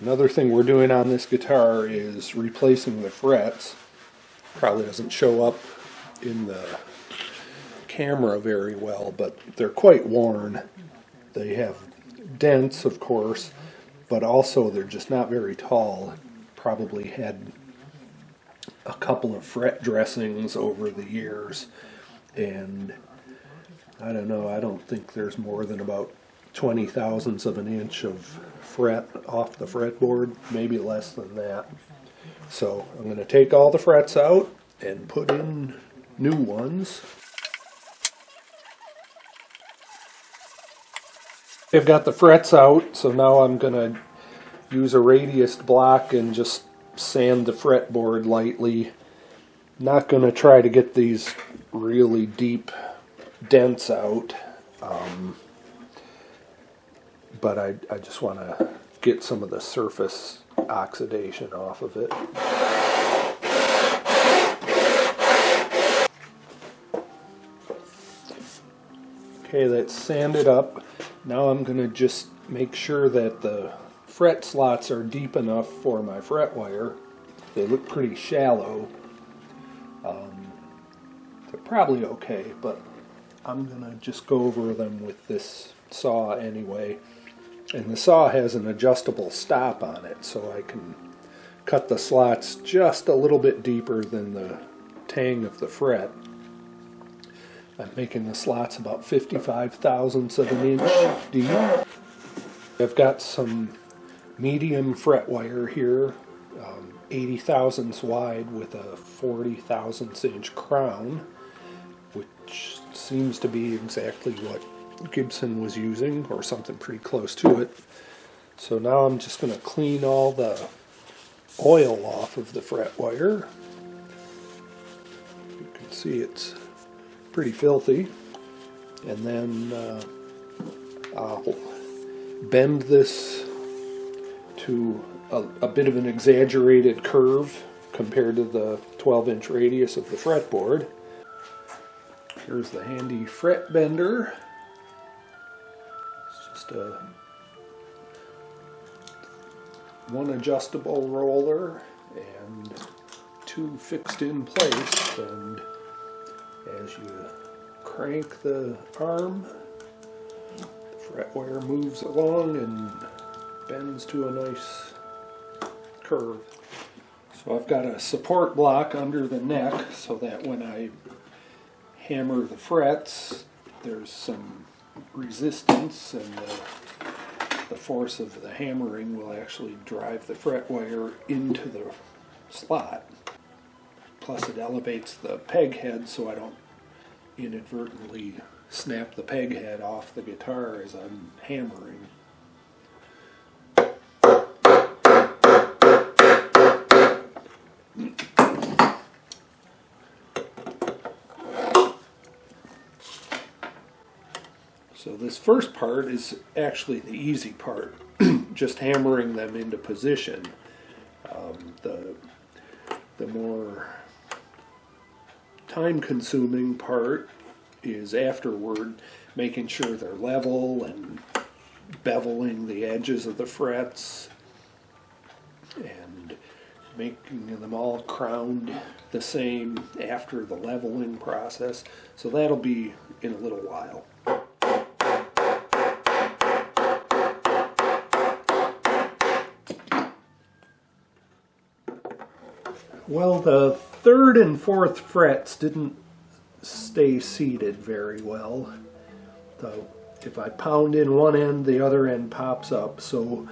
Another thing we're doing on this guitar is replacing the frets. Probably doesn't show up in the camera very well, but they're quite worn. They have dents, of course, but also they're just not very tall. Probably had a couple of fret dressings over the years, and I don't know, I don't think there's more than about 20 thousandths of an inch of fret off the fretboard, maybe less than that. So I'm going to take all the frets out and put in new ones. I've got the frets out, so now I'm going to use a radiused block and just sand the fretboard lightly. Not going to try to get these really deep dents out, but I just want to get some of the surface oxidation off of it. Okay, that's sanded up. Now I'm going to just make sure that the fret slots are deep enough for my fret wire. They look pretty shallow. They're probably okay, but I'm going to just go over them with this saw anyway. And the saw has an adjustable stop on it, so I can cut the slots just a little bit deeper than the tang of the fret. I'm making the slots about 55 thousandths of an inch deep. I've got some medium fret wire here, 80 thousandths wide with a 40 thousandths inch crown, which seems to be exactly what Gibson was using, or something pretty close to it. So now I'm just going to clean all the oil off of the fret wire. You can see it's pretty filthy. And then I'll bend this to a bit of an exaggerated curve compared to the 12-inch radius of the fretboard. Here's the handy fret bender. It's just one adjustable roller and two fixed in place, and as you crank the arm, the fret wire moves along and bends to a nice curve. So I've got a support block under the neck so that when I hammer the frets, there's some resistance, and the force of the hammering will actually drive the fret wire into the slot. Plus it elevates the peg head so I don't inadvertently snap the peg head off the guitar as I'm hammering. So this first part is actually the easy part, just hammering them into position. The more time-consuming part is afterward, making sure they're level and beveling the edges of the frets and making them all crowned the same after the leveling process. So that'll be in a little while. Well, the 3rd and 4th frets didn't stay seated very well. So if I pound in one end, the other end pops up. So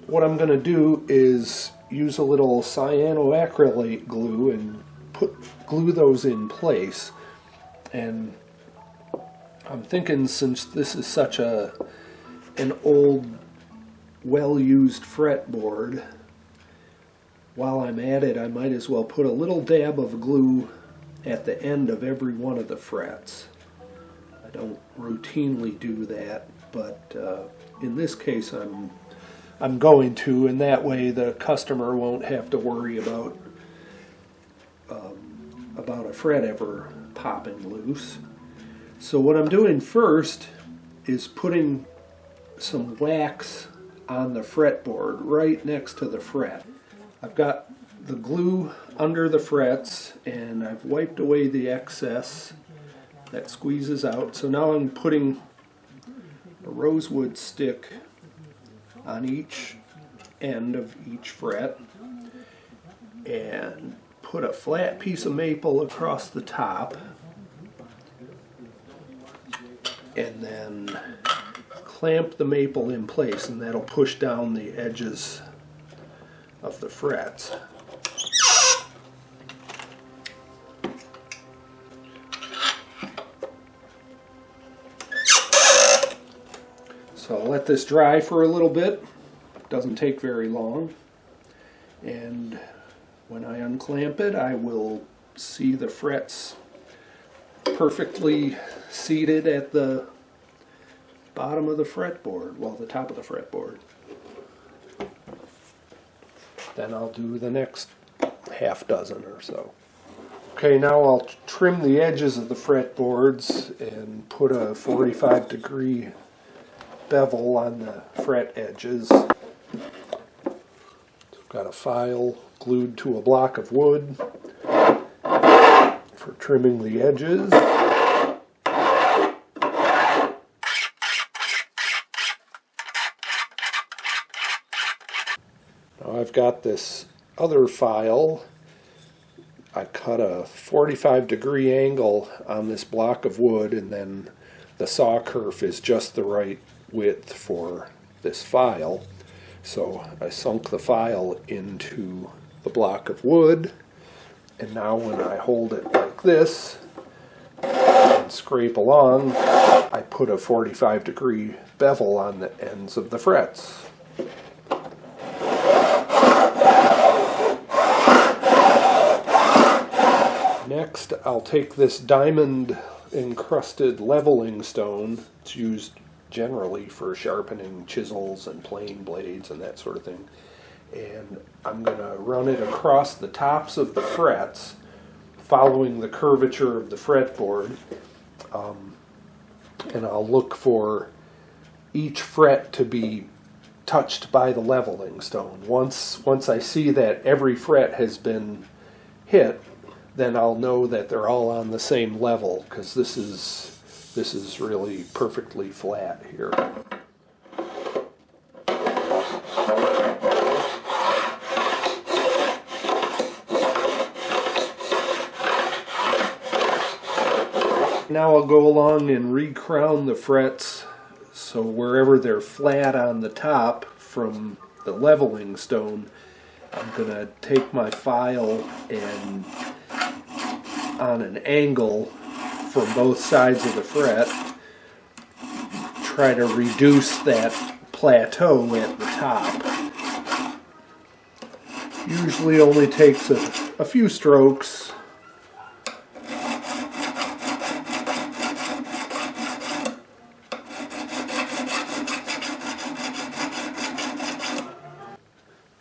what I'm going to do is use a little cyanoacrylate glue and glue those in place. And I'm thinking, since this is such an old, well-used fretboard, while I'm at it, I might as well put a little dab of glue at the end of every one of the frets. I don't routinely do that, but in this case I'm going to, and that way the customer won't have to worry about a fret ever popping loose. So what I'm doing first is putting some wax on the fretboard right next to the fret. I've got the glue under the frets and I've wiped away the excess that squeezes out. So now I'm putting a rosewood stick on each end of each fret and put a flat piece of maple across the top, and then clamp the maple in place, and that'll push down the edges of the frets. So I'll let this dry for a little bit. Doesn't take very long. And when I unclamp it, I will see the frets perfectly seated at the bottom of the fretboard, well, the top of the fretboard. Then I'll do the next half dozen or so. Okay, now I'll trim the edges of the fretboards and put a 45-degree bevel on the fret edges. Got a file glued to a block of wood for trimming the edges. Now I've got this other file. I cut a 45-degree angle on this block of wood, and then the saw kerf is just the right width for this file. So I sunk the file into the block of wood, and now when I hold it like this and scrape along, I put a 45-degree bevel on the ends of the frets. Next, I'll take this diamond encrusted leveling stone. It's used generally for sharpening chisels and plane blades and that sort of thing. And I'm going to run it across the tops of the frets, following the curvature of the fretboard. And I'll look for each fret to be touched by the leveling stone. Once I see that every fret has been hit, then I'll know that they're all on the same level, because this is really perfectly flat here. Now I'll go along and re-crown the frets, so wherever they're flat on the top from the leveling stone, I'm going to take my file and on an angle from both sides of the fret, try to reduce that plateau at the top. Usually only takes a few strokes.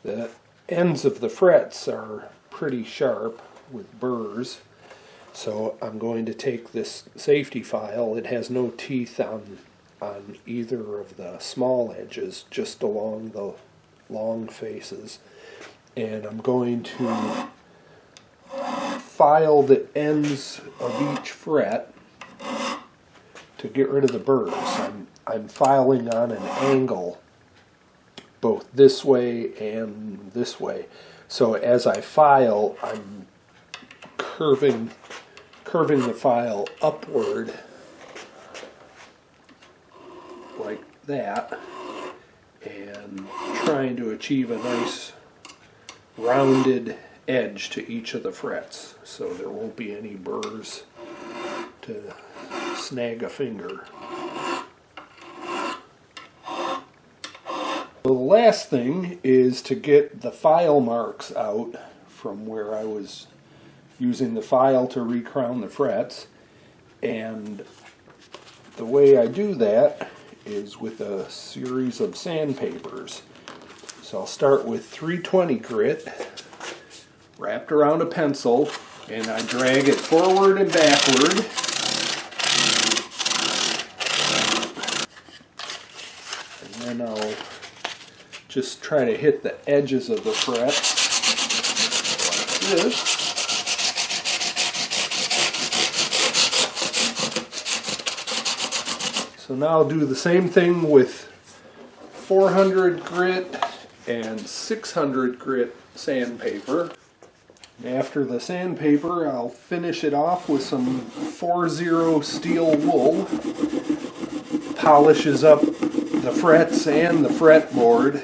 The ends of the frets are pretty sharp with burrs. So I'm going to take this safety file. It has no teeth on either of the small edges, just along the long faces. And I'm going to file the ends of each fret to get rid of the burrs. I'm filing on an angle, both this way and this way. So as I file, I'm curving the file upward like that, and trying to achieve a nice rounded edge to each of the frets, so there won't be any burrs to snag a finger. The last thing is to get the file marks out from where I was using the file to recrown the frets, and the way I do that is with a series of sandpapers. So I'll start with 320 grit wrapped around a pencil, and I drag it forward and backward. And then I'll Just try to hit the edges of the frets like this. So now I'll do the same thing with 400 grit and 600 grit sandpaper. After the sandpaper, I'll finish it off with some 4-0 steel wool. Polishes up the frets and the fretboard.